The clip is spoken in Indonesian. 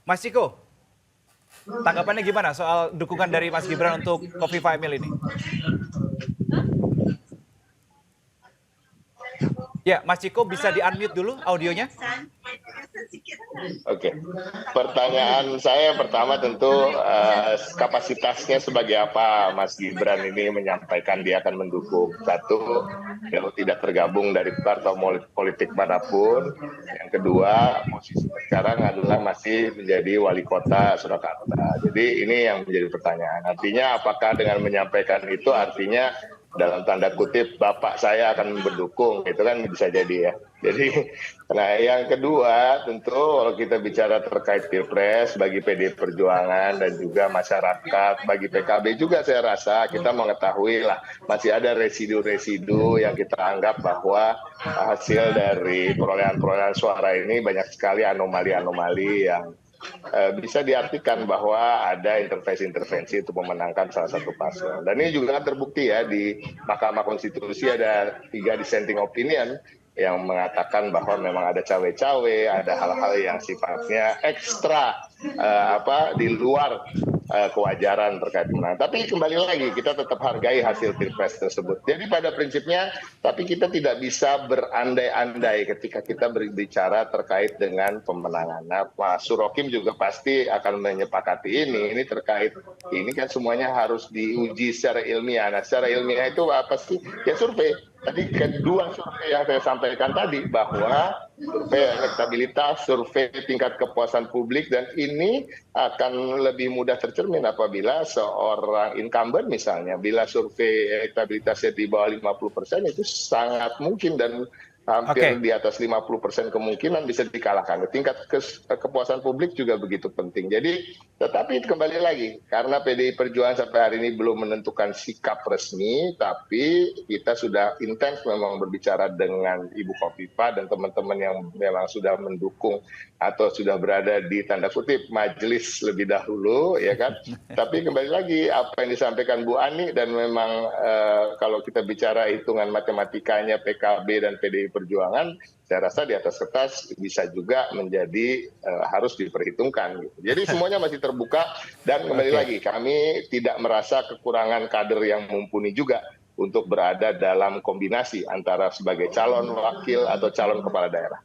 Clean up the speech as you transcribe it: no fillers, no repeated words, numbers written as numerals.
Mas Ciko, tanggapannya gimana soal dukungan dari Mas Gibran untuk Kofifa Emil ini? Ya, Mas Ciko bisa di-unmute dulu audionya? Oke, pertanyaan saya pertama tentu kapasitasnya sebagai apa Mas Gibran ini menyampaikan dia akan mendukung. Satu, kalau tidak tergabung dari partai politik manapun. Yang kedua, posisi sekarang adalah masih menjadi wali kota Surakarta. Jadi ini yang menjadi pertanyaan. Artinya apakah dengan menyampaikan itu artinya dalam tanda kutip bapak saya akan mendukung, itu kan bisa jadi ya. Jadi, nah yang kedua tentu kalau kita bicara terkait Pilpres bagi PD Perjuangan dan juga masyarakat, bagi PKB juga saya rasa kita mengetahui lah masih ada residu-residu yang kita anggap bahwa hasil dari perolehan-perolehan suara ini banyak sekali anomali-anomali yang bisa diartikan bahwa ada intervensi-intervensi untuk memenangkan salah satu paslon. Dan ini juga terbukti ya di Mahkamah Konstitusi ada 3 dissenting opinion yang mengatakan bahwa memang ada cawe-cawe, ada hal-hal yang sifatnya ekstra di luar kewajaran terkait kemenangan. Tapi kembali lagi kita tetap hargai hasil Pilpres tersebut. Jadi pada prinsipnya, tapi kita tidak bisa berandai-andai ketika kita berbicara terkait dengan pemenangan. Nah, Pak Surokim juga pasti akan menyepakati ini. Ini terkait ini kan semuanya harus diuji secara ilmiah. Nah, secara ilmiah itu apa sih? Ya survei. Tadi kedua survei yang saya sampaikan tadi bahwa survei elektabilitas, survei tingkat kepuasan publik, dan ini akan lebih mudah tercermin apabila seorang incumbent misalnya, bila survei elektabilitasnya di bawah 50% itu sangat mungkin dan hampir di atas 50% kemungkinan bisa dikalahkan. Tingkat kepuasan publik juga begitu penting. Jadi, tetapi kembali lagi, karena PDI Perjuangan sampai hari ini belum menentukan sikap resmi, tapi kita sudah intens memang berbicara dengan Ibu Kofifa dan teman-teman yang memang sudah mendukung atau sudah berada di tanda kutip majelis lebih dahulu, ya kan. Tapi kembali lagi apa yang disampaikan Bu Ani dan memang kalau kita bicara hitungan matematikanya PKB dan PDI Perjuangan, saya rasa di atas kertas bisa juga menjadi harus diperhitungkan. Gitu. Jadi semuanya masih terbuka dan kembali lagi kami tidak merasa kekurangan kader yang mumpuni juga untuk berada dalam kombinasi antara sebagai calon wakil atau calon kepala daerah.